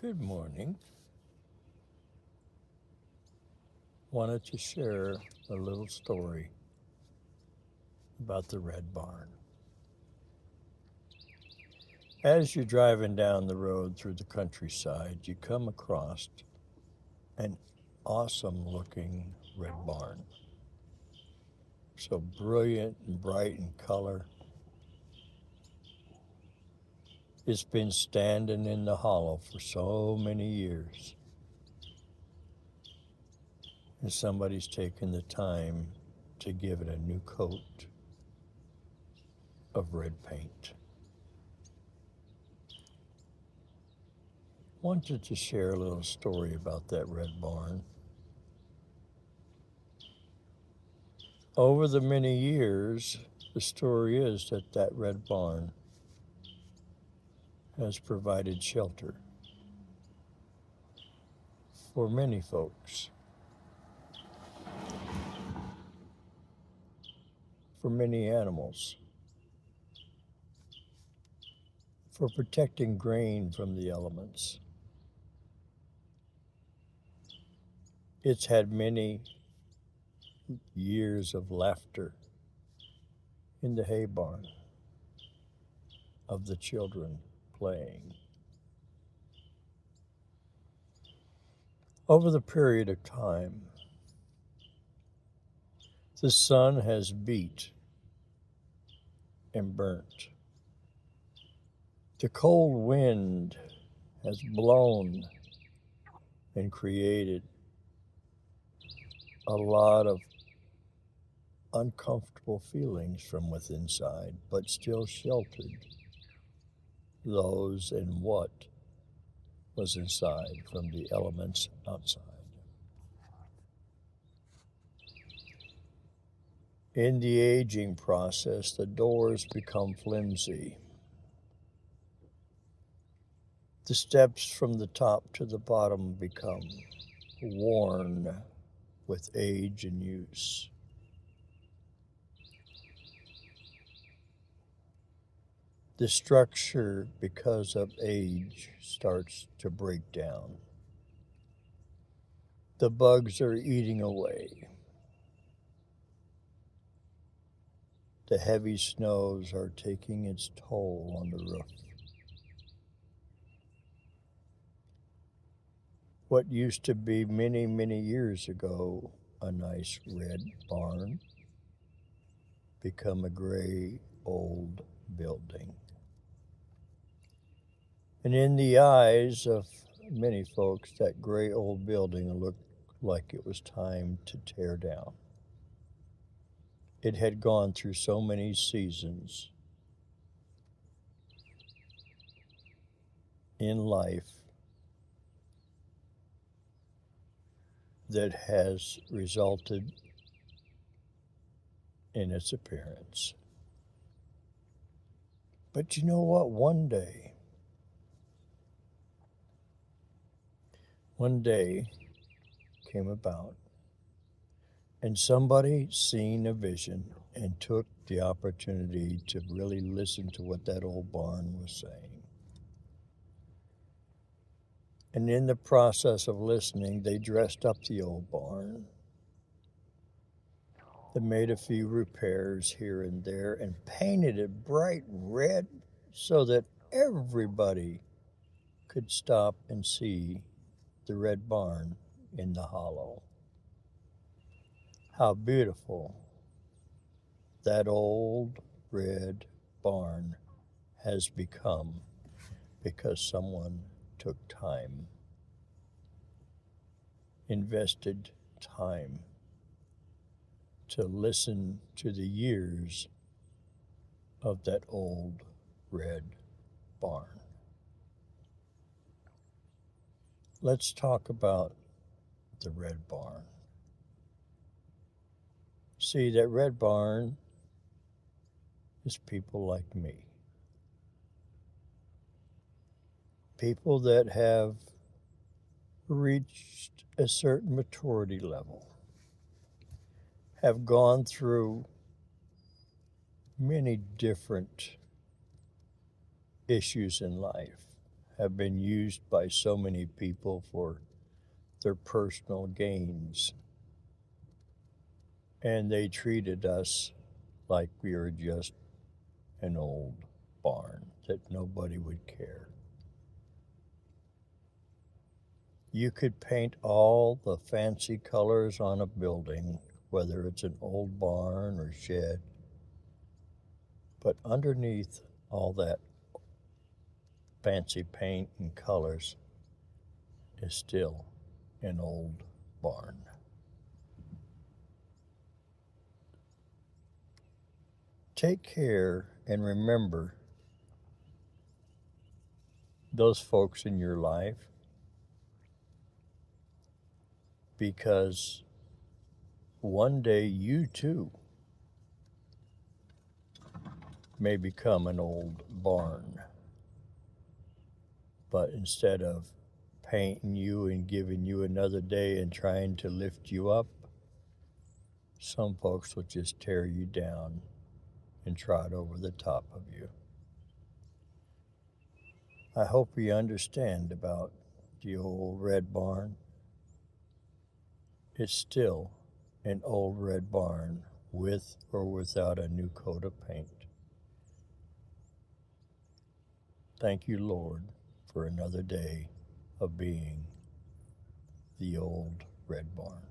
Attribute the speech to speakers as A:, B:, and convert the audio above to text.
A: Good morning. Wanted to share a little story about the Red Barn. As you're driving down the road through the countryside, you come across an awesome looking red barn. So brilliant and bright in color. It's been standing in the hollow for so many years. And somebody's taken the time to give it a new coat of red paint. Wanted to share a little story about that red barn. Over the many years, the story is that that red barn has provided shelter for many folks, for many animals, for protecting grain from the elements. It's had many years of laughter in the hay barn, of the children playing. Over the period of time, the sun has beat and burnt. The cold wind has blown and created a lot of uncomfortable feelings from within inside, but still sheltered those in what was inside from the elements outside. In the aging process, the doors become flimsy. The steps from the top to the bottom become worn with age and use. The structure, because of age, starts to break down. The bugs are eating away. The heavy snows are taking its toll on the roof. What used to be many, many years ago a nice red barn become a gray old building. And in the eyes of many folks, that gray old building looked like it was time to tear down. It had gone through so many seasons in life that has resulted in its appearance. But you know what? One day came about, and somebody seen a vision and took the opportunity to really listen to what that old barn was saying. And in the process of listening, they dressed up the old barn. They made a few repairs here and there and painted it bright red so that everybody could stop and see the red barn in the hollow. How beautiful that old red barn has become because someone took time, invested time to listen to the years of that old red barn. Let's talk about the red barn. See, that red barn is people like me. People that have reached a certain maturity level, have gone through many different issues in life, have been used by so many people for their personal gains. And they treated us like we were just an old barn that nobody would care. You could paint all the fancy colors on a building, whether it's an old barn or shed, but underneath all that fancy paint and colors is still an old barn. Take care and remember those folks in your life, because one day you too may become an old barn. But instead of painting you and giving you another day and trying to lift you up, some folks will just tear you down and trot over the top of you. I hope you understand about the old red barn. It's still an old red barn with or without a new coat of paint. Thank you, Lord, for another day of being the old red barn.